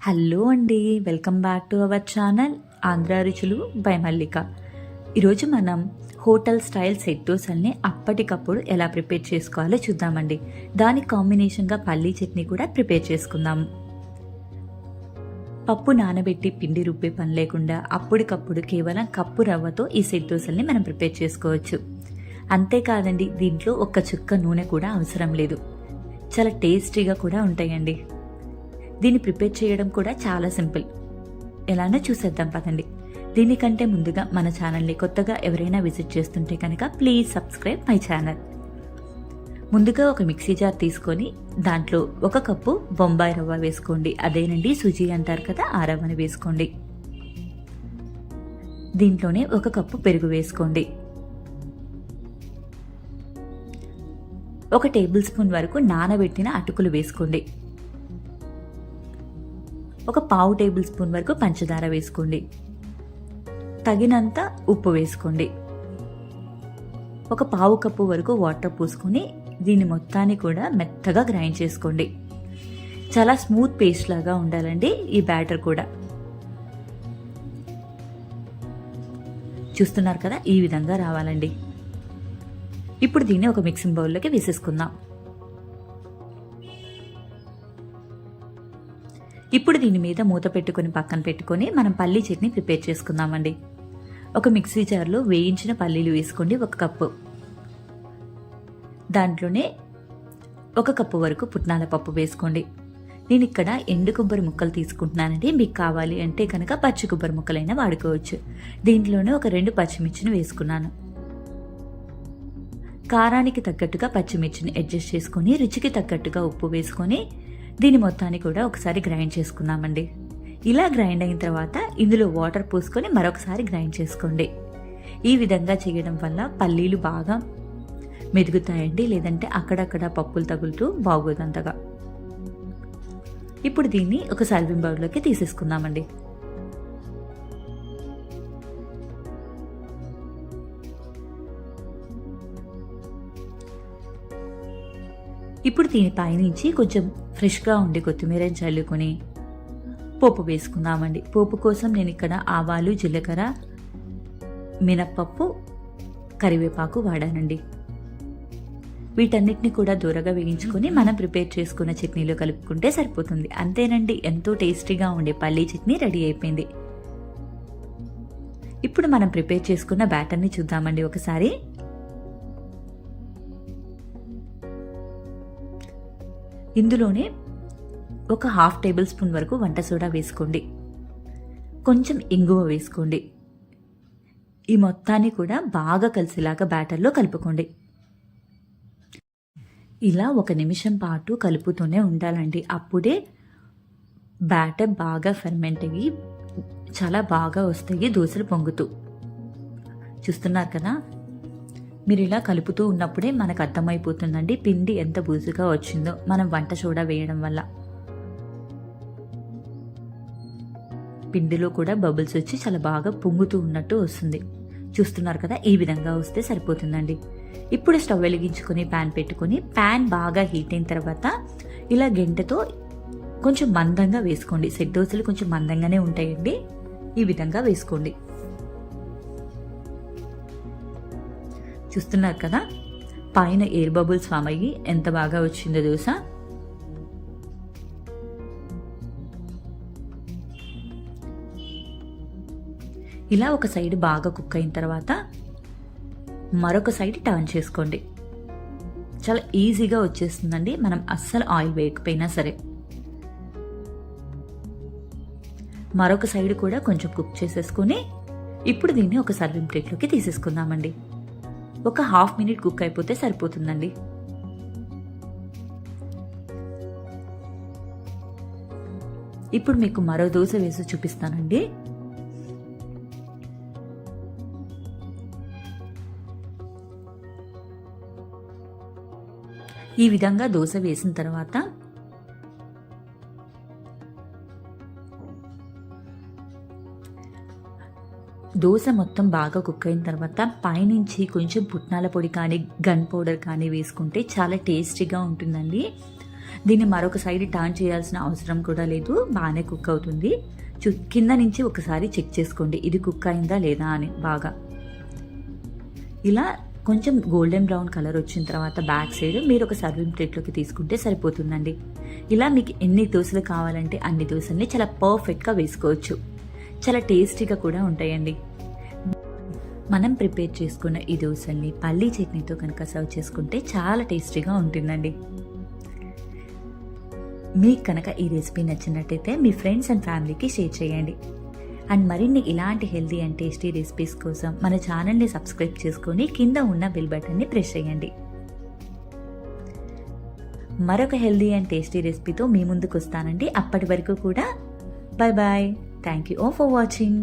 Hello అండి, welcome back to our channel Andhra రుచులు by మల్లిక. ఈరోజు మనం హోటల్ స్టైల్ సెట్ దోసల్ని అప్పటికప్పుడు ఎలా ప్రిపేర్ చేసుకోవాలో చూద్దామండి. దానికి కాంబినేషన్గా పల్లీ చట్నీ కూడా ప్రిపేర్ చేసుకుందాము. పప్పు నానబెట్టి పిండి రుబ్బే పని లేకుండా అప్పటికప్పుడు కేవలం కప్పు రవ్వతో ఈ సెట్ దోసల్ని మనం ప్రిపేర్ చేసుకోవచ్చు. అంతేకాదండి, దీంట్లో ఒక్క చుక్క నూనె కూడా అవసరం లేదు. చాలా టేస్టీగా కూడా ఉంటాయండి. దీన్ని ప్రిపేర్ చేయడం కూడా చాలా సింపుల్. ఎలానో చూసేద్దాం పదండి. దీనికంటే ముందుగా మన ఛానల్ని కొత్తగా ఎవరైనా విజిట్ చేస్తుంటే కనుక ప్లీజ్ సబ్స్క్రైబ్ మై ఛానల్. ముందుగా ఒక మిక్సీ జార్ తీసుకొని దాంట్లో 1 కప్పు బొంబాయి రవ్వ వేసుకోండి. అదేనండి సుజీ అంటారు కదా, ఆ రవ్వని వేసుకోండి. దీంట్లోనే 1 కప్పు పెరుగు వేసుకోండి. 1 టేబుల్ స్పూన్ వరకు నానబెట్టిన అటుకులు వేసుకోండి. 1 పావు టేబుల్ స్పూన్ వరకు పంచదార వేసుకోండి. తగినంత ఉప్పు వేసుకోండి. 1 పావు కప్పు వరకు వాటర్ పోసుకొని దీన్ని మొత్తాన్ని కూడా మెత్తగా గ్రైండ్ చేసుకోండి. చాలా స్మూత్ పేస్ట్ లాగా ఉండాలండి ఈ బ్యాటర్ కూడా. చూస్తున్నారు కదా, ఈ విధంగా రావాలండి. ఇప్పుడు దీన్ని ఒక మిక్సింగ్ బౌల్లోకి వేసేసుకుందాం. ఇప్పుడు దీని మీద మూత పెట్టుకొని పక్కన పెట్టుకొని మనం పల్లీ చట్నీ ప్రిపేర్ చేసుకుందామండి. ఒక మిక్సీ జార్లో వేయించిన పల్లీలు వేసుకోండి, 1 కప్పు. దాంట్లోనే 1 కప్పు వరకు పుట్నాల పప్పు వేసుకోండి. నేను ఇక్కడ ఎండు కొబ్బరి ముక్కలు తీసుకుంటున్నానండి. మీకు కావాలి అంటే కనుక పచ్చి కొబ్బరి ముక్కలైనా వాడుకోవచ్చు. దీంట్లోనే ఒక 2 పచ్చిమిర్చిని వేసుకున్నాను. కారానికి తగ్గట్టుగా పచ్చిమిర్చిని అడ్జస్ట్ చేసుకొని రుచికి తగ్గట్టుగా ఉప్పు వేసుకొని దీని మొత్తాన్ని కూడా ఒకసారి గ్రైండ్ చేసుకుందామండి. ఇలా గ్రైండ్ అయిన తర్వాత ఇందులో వాటర్ పోసుకొని మరొకసారి గ్రైండ్ చేసుకోండి. ఈ విధంగా చేయడం వల్ల పల్లీలు బాగా మెదుగుతాయండి, లేదంటే అక్కడక్కడ పప్పులు తగులుతూ బాగోదంతగా. ఇప్పుడు దీన్ని ఒక సర్వింగ్ బౌల్లోకి తీసేసుకుందామండి. ఇప్పుడు దీనిపై నుంచి కొంచెం ఫ్రెష్గా ఉండి కొత్తిమీర చల్లుకొని పోపు వేసుకుందామండి. పోపు కోసం నేను ఇక్కడ ఆవాలు, జీలకర్ర, మినప్పప్పు, కరివేపాకు వాడానండి. వీటన్నిటిని కూడా దూరగా వేయించుకొని మనం ప్రిపేర్ చేసుకున్న చట్నీలో కలుపుకుంటే సరిపోతుంది. అంతేనండి, ఎంతో టేస్టీగా ఉండే పల్లీ చట్నీ రెడీ అయిపోయింది. ఇప్పుడు మనం ప్రిపేర్ చేసుకున్న బ్యాటర్ని చూద్దామండి ఒకసారి. ఇందులోనే ఒక 1/2 టేబుల్ స్పూన్ వరకు వంట సోడా వేసుకోండి. కొంచెం ఇంగువ వేసుకోండి. ఈ మొత్తాన్ని కూడా బాగా కలిసేలాగా బ్యాటర్లో కలుపుకోండి. ఇలా 1 నిమిషం పాటు కలుపుతూనే ఉండాలండి. అప్పుడే బ్యాటర్ బాగా ఫెర్మెంట్ అయ్యి చాలా బాగా వస్తాయి దోశలు పొంగుతూ. చూస్తున్నారు కదా, మీరు ఇలా కలుపుతూ ఉన్నప్పుడే మనకు అర్థమైపోతుందండి పిండి ఎంత బూజుగా వచ్చిందో మనం వంట సోడా వేయడం వల్ల. పిండిలో కూడా బబుల్స్ వచ్చి చాలా బాగా పొంగుతూ ఉన్నట్టు వస్తుంది. చూస్తున్నారు కదా, ఈ విధంగా వస్తే సరిపోతుందండి. ఇప్పుడు స్టవ్ వెలిగించుకొని ప్యాన్ పెట్టుకొని ప్యాన్ బాగా హీట్ అయిన తర్వాత ఇలా గెంటెతో కొంచెం మందంగా వేసుకోండి. సెట్ దోశలు కొంచెం మందంగానే ఉంటాయండి. ఈ విధంగా వేసుకోండి. చూస్తున్నారు కదా, పైన ఎయిర్ బబుల్స్ ఫామ్ అయ్యి ఎంత బాగా వచ్చిందో దోశ. ఇలా ఒక సైడ్ బాగా కుక్ అయిన తర్వాత మరొక సైడ్ టర్న్ చేసుకోండి. చాలా ఈజీగా వచ్చేస్తుందండి, మనం అస్సలు ఆయిల్ వేయకపోయినా సరే. మరొక సైడ్ కూడా కొంచెం కుక్ చేసేసుకొని ఇప్పుడు దీన్ని ఒక సర్వింగ్ ప్లేట్లోకి తీసేసుకుందామండి. ఒక 1/2 మినిట్ కుక్ అయిపోతే సరిపోతుందండి. ఇప్పుడు మీకు మరో దోశ వేసి చూపిస్తానండి. ఈ విధంగా దోశ వేసిన తర్వాత దోశ మొత్తం బాగా కుక్ అయిన తర్వాత పైనుంచి కొంచెం పుట్నాల పొడి కానీ గన్ పౌడర్ కానీ వేసుకుంటే చాలా టేస్టీగా ఉంటుందండి. దీన్ని మరొక సైడ్ టర్న్ చేయాల్సిన అవసరం కూడా లేదు, బాగానే కుక్ అవుతుంది. కింద నుంచి ఒకసారి చెక్ చేసుకోండి ఇది కుక్ అయిందా లేదా అని. బాగా ఇలా కొంచెం గోల్డెన్ బ్రౌన్ కలర్ వచ్చిన తర్వాత బ్యాక్ సైడ్ మీరు ఒక సర్వింగ్ ప్లేట్లోకి తీసుకుంటే సరిపోతుందండి. ఇలా మీకు ఎన్ని దోశలు కావాలంటే అన్ని దోశల్ని చాలా పర్ఫెక్ట్గా వేసుకోవచ్చు. చాలా టేస్టీగా కూడా ఉంటాయండి. మనం ప్రిపేర్ చేసుకున్న ఈ దోశల్ని పల్లీ చట్నీతో కనుక సర్వ్ చేసుకుంటే చాలా టేస్టీగా ఉంటుందండి. మీకు కనుక ఈ రెసిపీ నచ్చినట్టయితే మీ ఫ్రెండ్స్ అండ్ ఫ్యామిలీకి షేర్ చేయండి. అండ్ మరిన్ని ఇలాంటి హెల్దీ అండ్ టేస్టీ రెసిపీస్ కోసం మన ఛానల్ని సబ్స్క్రైబ్ చేసుకొని కింద ఉన్న బెల్ బటన్ని ప్రెస్ చేయండి. మరొక హెల్దీ అండ్ టేస్టీ రెసిపీతో మీ ముందుకు వస్తానండి. అప్పటి వరకు కూడా bye bye. Thank you all for watching.